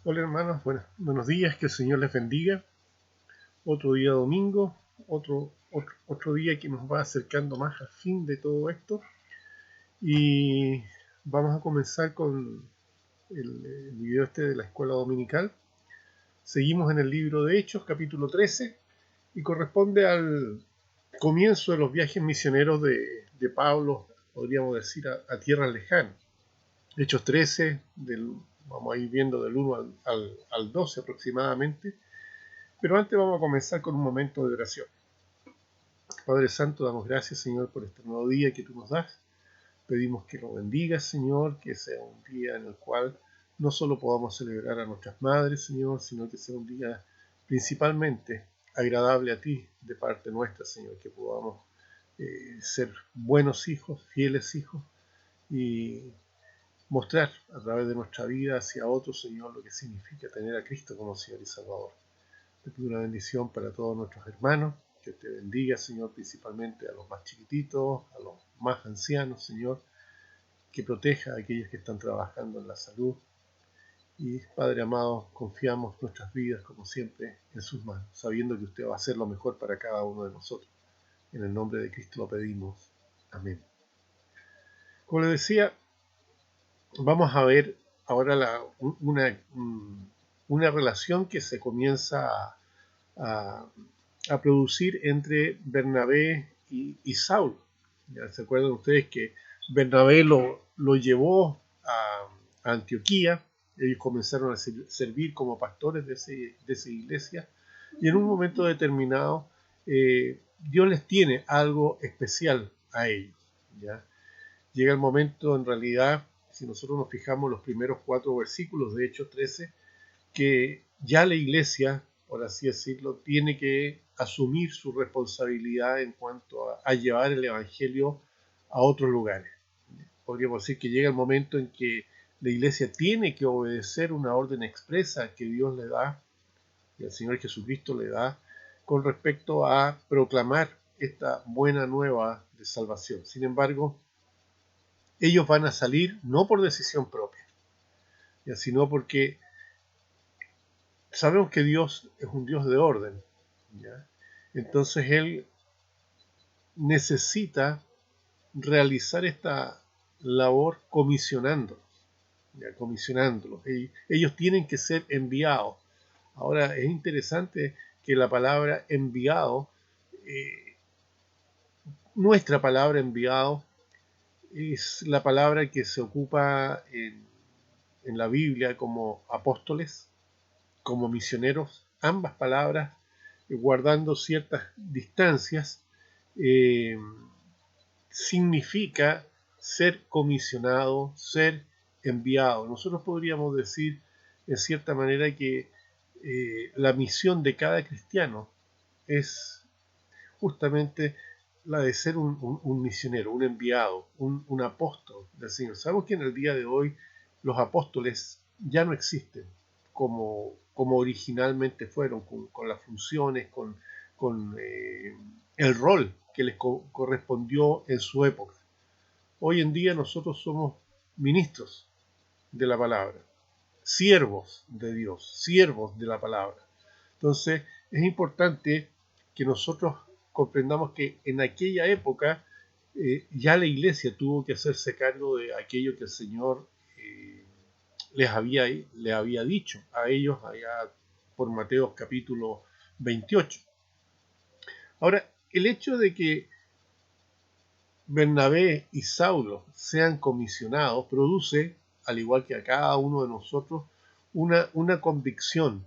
Hola hermanos, buenos días, que el Señor les bendiga. Otro día domingo, otro día que nos va acercando más al fin de todo esto. Y vamos a comenzar con el video de la escuela dominical. Seguimos en el libro de Hechos, capítulo 13, y corresponde al comienzo de los viajes misioneros de Pablo, podríamos decir, a tierras lejanas. Hechos 13, vamos a ir viendo del 1 al 12 aproximadamente. Pero antes vamos a comenzar con un momento de oración. Padre Santo, damos gracias, Señor, por este nuevo día que tú nos das. Pedimos que lo bendigas, Señor, que sea un día en el cual no solo podamos celebrar a nuestras madres, Señor, sino que sea un día principalmente agradable a ti de parte nuestra, Señor, que podamos ser buenos hijos, fieles hijos y mostrar a través de nuestra vida hacia otros, Señor, lo que significa tener a Cristo como Señor y Salvador. Te pido una bendición para todos nuestros hermanos, que te bendiga, Señor, principalmente a los más chiquititos, a los más ancianos, Señor, que proteja a aquellos que están trabajando en la salud. Y, Padre amado, confiamos nuestras vidas, como siempre, en sus manos, sabiendo que usted va a hacer lo mejor para cada uno de nosotros. En el nombre de Cristo lo pedimos. Amén. Como les decía, vamos a ver ahora una relación que se comienza a producir entre Bernabé y Saulo. ¿Ya se acuerdan ustedes que Bernabé lo llevó a Antioquía? Ellos comenzaron a servir como pastores de esa iglesia, y en un momento determinado Dios les tiene algo especial a ellos. ¿Ya? Llega el momento, en realidad, si nosotros nos fijamos los primeros 4 versículos de Hechos 13, que ya la iglesia, por así decirlo, tiene que asumir su responsabilidad en cuanto a llevar el evangelio a otros lugares. Podríamos decir que llega el momento en que la iglesia tiene que obedecer una orden expresa que Dios le da, y el Señor Jesucristo le da, con respecto a proclamar esta buena nueva de salvación. Sin embargo, ellos van a salir no por decisión propia, sino porque sabemos que Dios es un Dios de orden, ¿ya? Entonces Él necesita realizar esta labor comisionándolos, ¿ya? Comisionándolos. Ellos tienen que ser enviados. Ahora es interesante que la palabra enviado, nuestra palabra enviado, es la palabra que se ocupa en la Biblia como apóstoles, como misioneros, ambas palabras guardando ciertas distancias, significa ser comisionado, ser enviado. Nosotros podríamos decir en cierta manera que la misión de cada cristiano es justamente la de ser un misionero, un enviado, un apóstol del Señor. Sabemos que en el día de hoy los apóstoles ya no existen como originalmente fueron, con las funciones, con el rol que les correspondió en su época. Hoy en día nosotros somos ministros de la palabra, siervos de Dios, siervos de la palabra. Entonces es importante que nosotros comprendamos que en aquella época ya la iglesia tuvo que hacerse cargo de aquello que el Señor le había dicho a ellos allá por Mateo capítulo 28. Ahora, el hecho de que Bernabé y Saulo sean comisionados produce, al igual que a cada uno de nosotros, una convicción,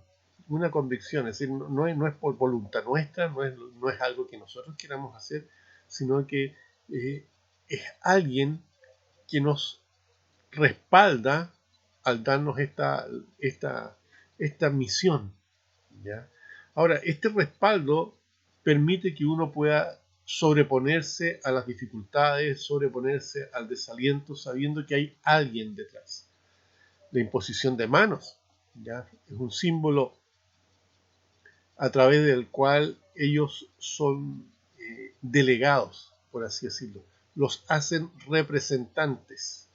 es decir, no es por voluntad nuestra, no es algo que nosotros queramos hacer, sino que es alguien que nos respalda al darnos esta misión, ¿ya? Ahora, este respaldo permite que uno pueda sobreponerse a las dificultades, sobreponerse al desaliento, sabiendo que hay alguien detrás. La imposición de manos, ¿ya? Es un símbolo a través del cual ellos son delegados, por así decirlo. Los hacen representantes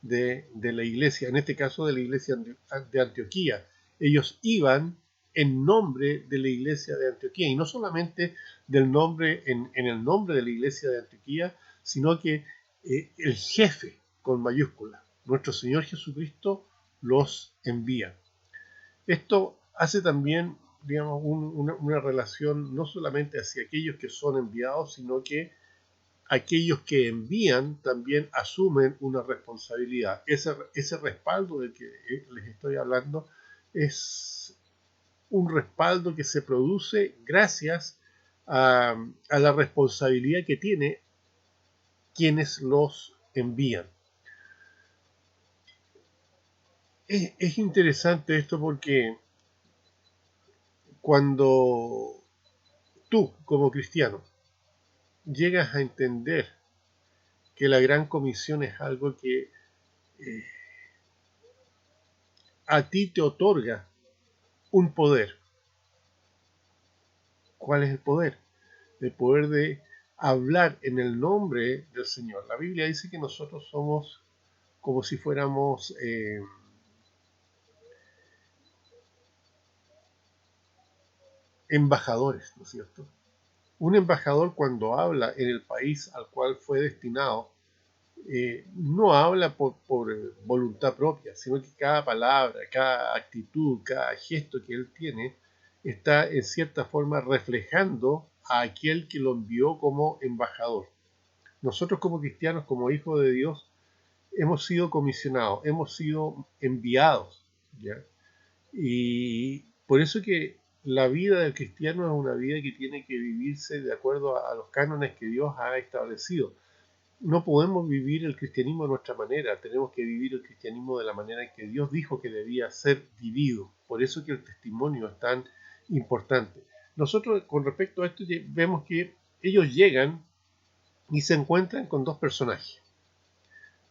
de la iglesia, en este caso de la iglesia de Antioquía, Ellos iban en nombre de la iglesia de Antioquía, y no solamente del nombre, en el nombre de la iglesia de Antioquía, sino que el jefe con mayúscula, nuestro Señor Jesucristo, los envía. Esto hace también, digamos, una relación no solamente hacia aquellos que son enviados, sino que aquellos que envían también asumen una responsabilidad. Ese respaldo del que les estoy hablando es un respaldo que se produce gracias a la responsabilidad que tiene quienes los envían. Es interesante esto porque cuando tú, como cristiano, llegas a entender que la gran comisión es algo que eh, a ti te otorga un poder. ¿Cuál es el poder? El poder de hablar en el nombre del Señor. La Biblia dice que nosotros somos como si fuéramos embajadores, ¿no es cierto? Un embajador, cuando habla en el país al cual fue destinado, no habla por voluntad propia, sino que cada palabra, cada actitud, cada gesto que él tiene está en cierta forma reflejando a aquel que lo envió como embajador. Nosotros como cristianos, como hijos de Dios, hemos sido comisionados, hemos sido enviados, ¿ya? Y por eso que la vida del cristiano es una vida que tiene que vivirse de acuerdo a los cánones que Dios ha establecido. No podemos vivir el cristianismo de nuestra manera, tenemos que vivir el cristianismo de la manera en que Dios dijo que debía ser vivido. Por eso que el testimonio es tan importante. Nosotros, con respecto a esto, vemos que ellos llegan y se encuentran con dos personajes,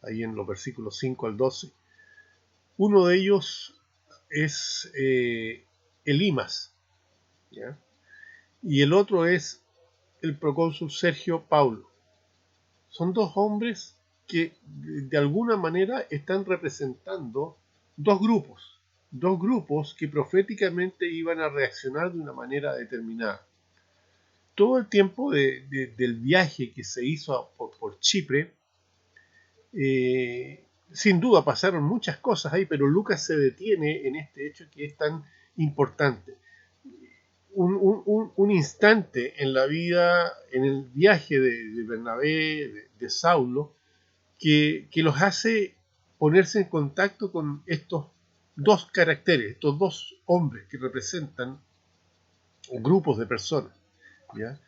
ahí en los versículos 5 al 12. Uno de ellos es Elimas, ¿ya? Y el otro es el procónsul Sergio Paulo. Son dos hombres que de alguna manera están representando dos grupos que proféticamente iban a reaccionar de una manera determinada. Todo el tiempo del viaje que se hizo por Chipre, sin duda pasaron muchas cosas ahí, pero Lucas se detiene en este hecho que es tan importante. Un instante en la vida, en el viaje de Bernabé, de Saulo, que los hace ponerse en contacto con estos dos caracteres, estos dos hombres que representan grupos de personas, ¿ya?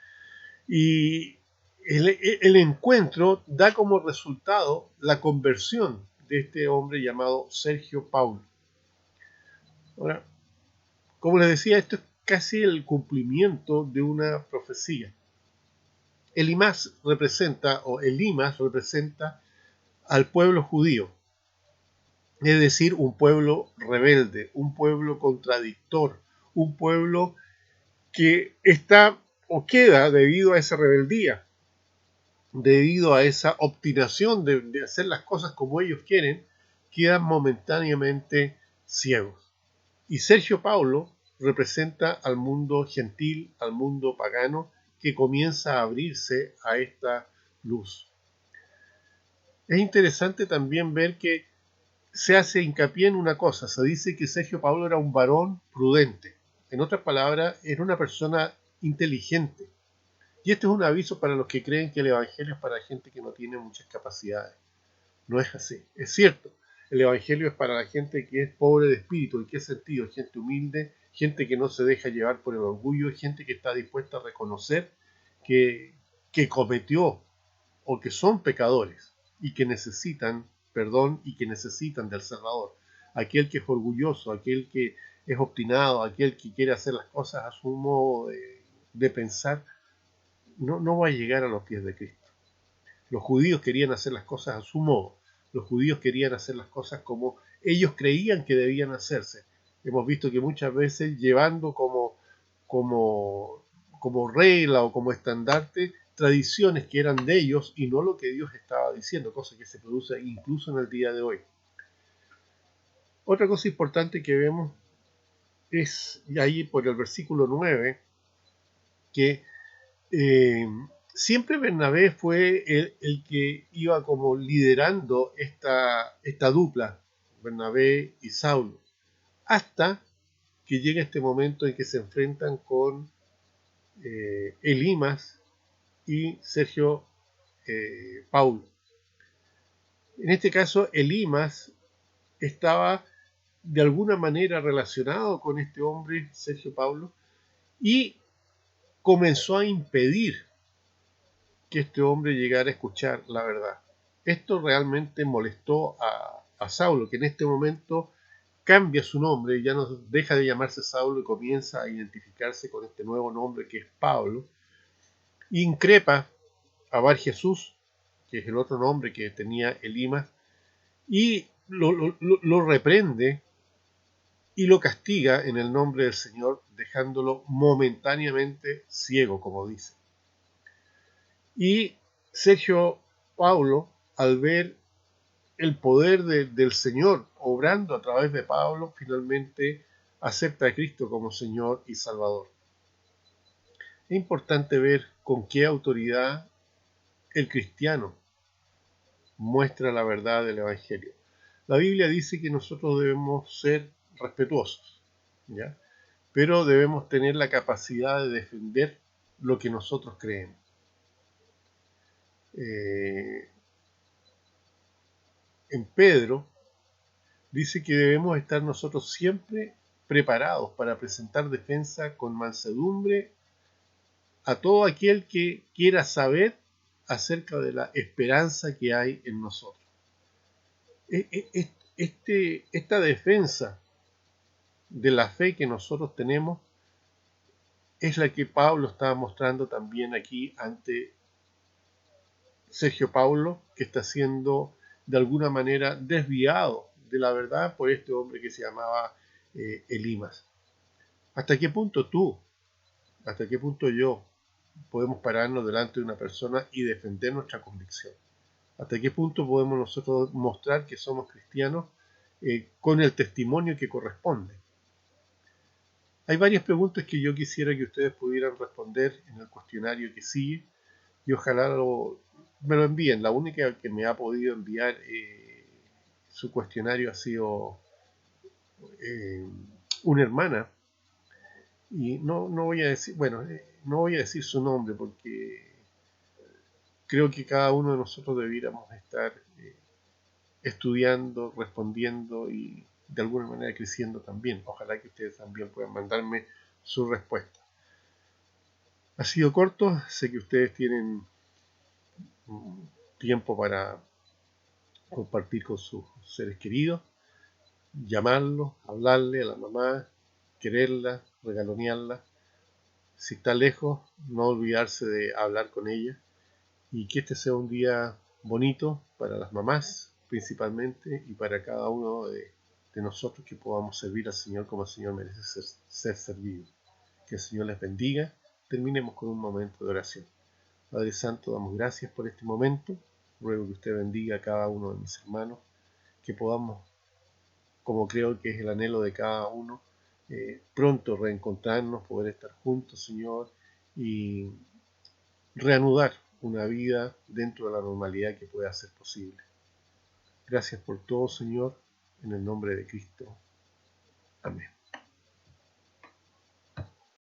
Y el encuentro da como resultado la conversión de este hombre llamado Sergio Paulo. Ahora, como les decía, esto es casi el cumplimiento de una profecía. Elimas representa al pueblo judío, es decir, un pueblo rebelde, un pueblo contradictor, un pueblo que está o queda debido a esa rebeldía, debido a esa obstinación de hacer las cosas como ellos quieren, quedan momentáneamente ciegos. Y Sergio Paulo representa al mundo gentil, al mundo pagano, que comienza a abrirse a esta luz. Es interesante también ver que se hace hincapié en una cosa, se dice que Sergio Paulo era un varón prudente, en otras palabras, era una persona inteligente. Y este es un aviso para los que creen que el Evangelio es para gente que no tiene muchas capacidades. No es así. Es cierto, el Evangelio es para la gente que es pobre de espíritu. ¿En qué sentido? Gente humilde, gente que no se deja llevar por el orgullo, gente que está dispuesta a reconocer que cometió o que son pecadores y que necesitan perdón y que necesitan del Salvador. Aquel que es orgulloso, aquel que es obstinado, aquel que quiere hacer las cosas a su modo de pensar, no va a llegar a los pies de Cristo. Los judíos querían hacer las cosas a su modo. Los judíos querían hacer las cosas como ellos creían que debían hacerse. Hemos visto que muchas veces llevando como regla o como estandarte tradiciones que eran de ellos y no lo que Dios estaba diciendo, cosa que se produce incluso en el día de hoy. Otra cosa importante que vemos es ahí por el versículo 9 que siempre Bernabé fue el que iba como liderando esta dupla, Bernabé y Saulo, hasta que llega este momento en que se enfrentan con Elimas y Sergio Paulo. En este caso, Elimas estaba de alguna manera relacionado con este hombre, Sergio Paulo, y comenzó a impedir que este hombre llegara a escuchar la verdad. Esto realmente molestó a Saulo, que en este momento cambia su nombre, ya no deja de llamarse Saulo y comienza a identificarse con este nuevo nombre que es Pablo, e increpa a Bar Jesús, que es el otro nombre que tenía Elimas, y lo reprende y lo castiga en el nombre del Señor, dejándolo momentáneamente ciego, como dice. Y Sergio Paulo, al ver el poder del Señor obrando a través de Pablo, finalmente acepta a Cristo como Señor y Salvador. Es importante ver con qué autoridad el cristiano muestra la verdad del Evangelio. La Biblia dice que nosotros debemos ser respetuosos, ¿ya? Pero debemos tener la capacidad de defender lo que nosotros creemos. En Pedro dice que debemos estar nosotros siempre preparados para presentar defensa con mansedumbre a todo aquel que quiera saber acerca de la esperanza que hay en nosotros. Esta defensa de la fe que nosotros tenemos es la que Pablo estaba mostrando también aquí ante Sergio Paulo, que está siendo de alguna manera desviado de la verdad por este hombre que se llamaba Elimas. ¿Hasta qué punto tú, hasta qué punto yo podemos pararnos delante de una persona y defender nuestra convicción? ¿Hasta qué punto podemos nosotros mostrar que somos cristianos con el testimonio que corresponde? Hay varias preguntas que yo quisiera que ustedes pudieran responder en el cuestionario que sigue y ojalá me lo envíen. La única que me ha podido enviar su cuestionario ha sido una hermana, y no voy a decir, no voy a decir su nombre porque creo que cada uno de nosotros debiéramos estar estudiando, respondiendo y de alguna manera creciendo también. Ojalá que ustedes también puedan mandarme su respuesta. Ha sido corto, sé que ustedes tienen tiempo para compartir con sus seres queridos, llamarlos, hablarle a la mamá, quererla, regalonearla. Si está lejos, no olvidarse de hablar con ella y que este sea un día bonito para las mamás principalmente y para cada uno de nosotros, que podamos servir al Señor como el Señor merece ser servido. Que el Señor les bendiga. Terminemos con un momento de oración. Padre Santo, damos gracias por este momento. Ruego que usted bendiga a cada uno de mis hermanos, que podamos, como creo que es el anhelo de cada uno, pronto reencontrarnos, poder estar juntos, Señor, y reanudar una vida dentro de la normalidad que pueda ser posible. Gracias por todo, Señor, en el nombre de Cristo. Amén.